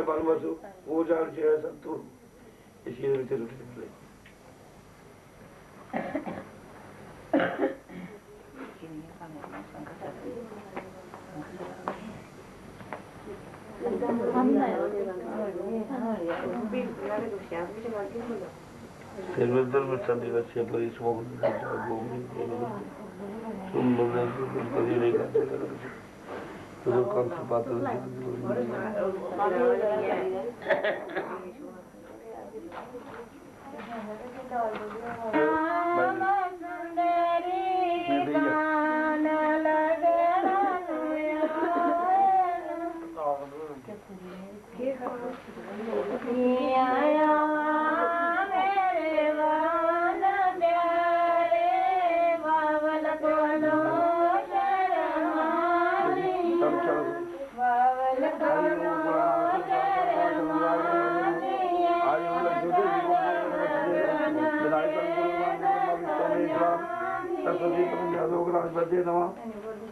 बालमासु वो जान चाहिए सब तो इसी तरह से रुक सकते सेल्वेंदर में संधि वच्चे पर इस वक्त में घूमने तुम लोग कभी नहीं करते तो कम से बात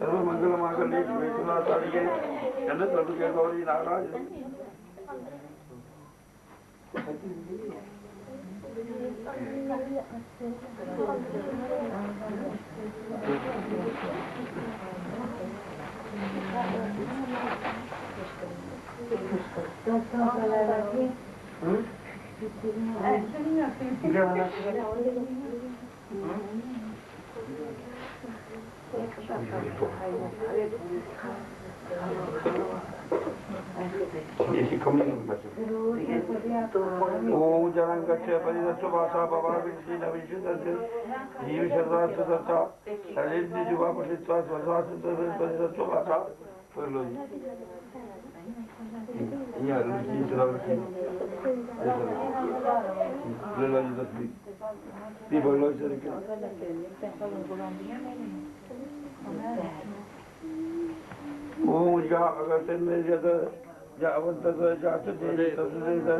सर्व मंगल मांगल्ये शिवे सर्वासाधिके जन्नत लभते गौरी नाराज ओम जनं गच्छ परिदस्व भाषा बाबा विषि नविषितस्य जीव शरदास सत्ता शरीर जुवा पठित्वा स्वभाव परिदस्व भाषा कर लो ये रुचि चलाओ की ले लो जी दस भी बोलो इसे क्या ओम जा अगर तेरे में ज्यादा जावंत जाते दे तबसे दे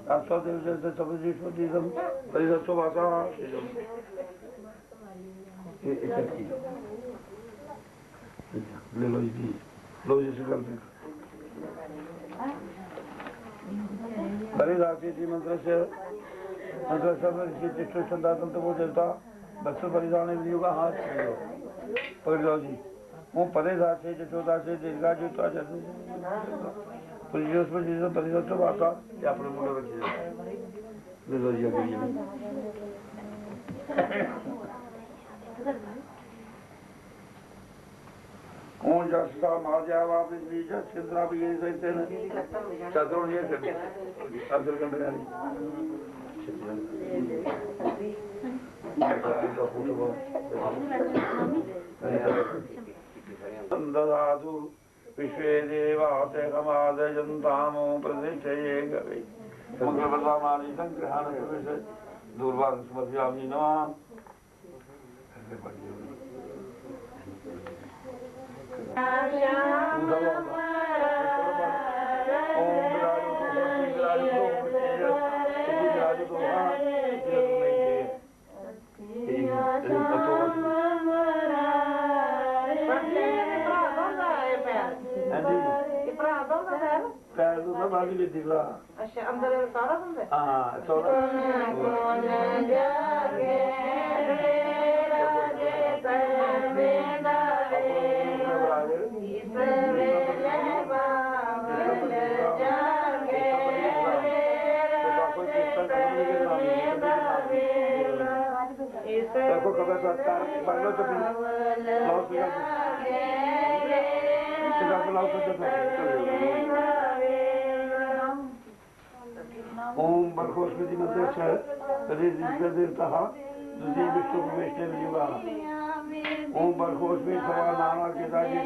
आस्था दे जैसे सबजी छोटी सब परिदस्व भाषा ये ले लो जी लो जी से करते परिदासी जी मंत्र से चित्र संदातन तो वो देवता बच्चों परिधान का हाथ पकड़ लो जी वो परिदास से जटोदा से दीर्घा जुटा जैसे पुलिस में जिसे परिदस्व भाषा या अपने मुंडे रखिए ले लो जी अभी ओम जस्ता मार्जावा बीज चंद्रा भी ये सहित है चादरों ये करते अर्धर कंडे यानी संददातु विश्वे देवाते कमादयन्तामो प्रतिष्ठये गवे मंगलप्रदामानि संग्रहाण प्रवेश दूरभाग समर्पयामि नमः अच्छा अंदर सारा बंद है हाँ सारा देखो कब सरकार पढ़ तो ओम बरखोस्मृति मध्यक्ष देवता दुधी विष्णु वैष्णव युवा ओम बरखोस्मी सवा नाना के दाजी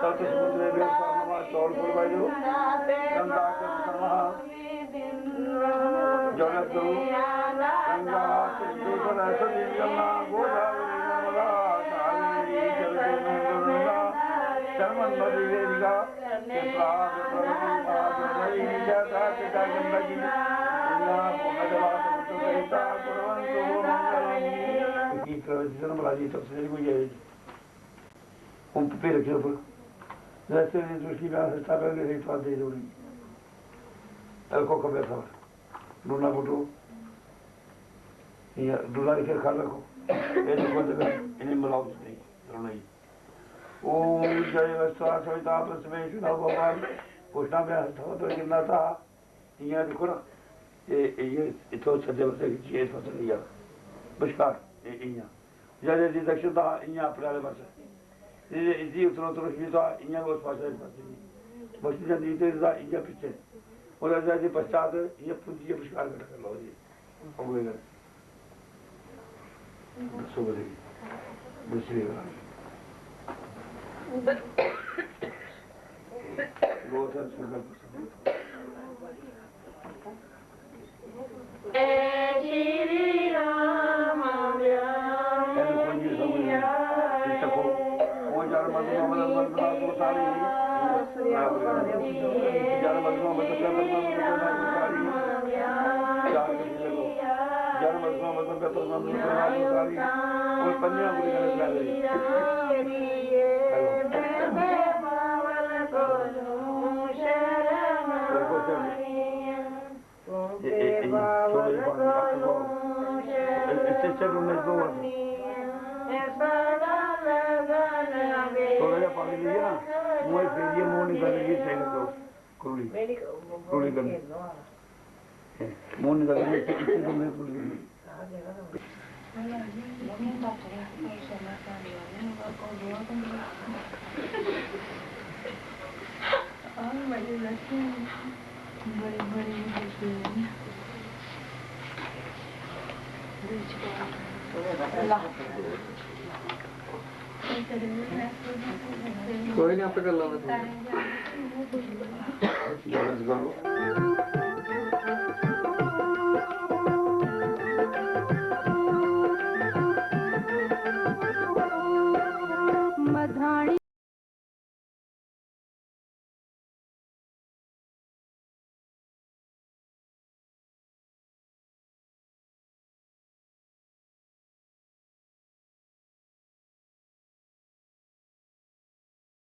तत् समुद्रे नमा चौलपुर वायु गंगा शर्मा जगद्गुरु गंगा सिंधु सरस्वती जमुना गोदावरी नर्मदा कावेरी जलदेवगंगा शर्मन्वती वेदिका Ganga ji un pupillo che dopo deve essere intrusiva sta per che fa dei doni al cocco per favore non ha avuto ya dollar के खा रखो ये तो कोई जगह इन्हें मिलाओ नहीं नहीं ओम जय वस्ता सविता प्रसमेश ना भगवान घोषणा में था तो कितना था ये देखो ना ये तो सदे बसे ये तो नहीं बशकार ये जय जय दक्षता ये अपने बस ये उतना सीधा ये वो पासे बस जल्दी से ये पीछे और जैसे पश्चात ये पूज्य बशकार कर लो जी हो गया सुबह दूसरी बार बहुत सुंदर श्री राम पानी लीजिए ना मुँह फेरिए मुँह निकाल लीजिए कुरुड़ी कुरुड़ी करनी मुँह निकाल लीजिए कुरुड़ी कोई नहीं आप कर लो करो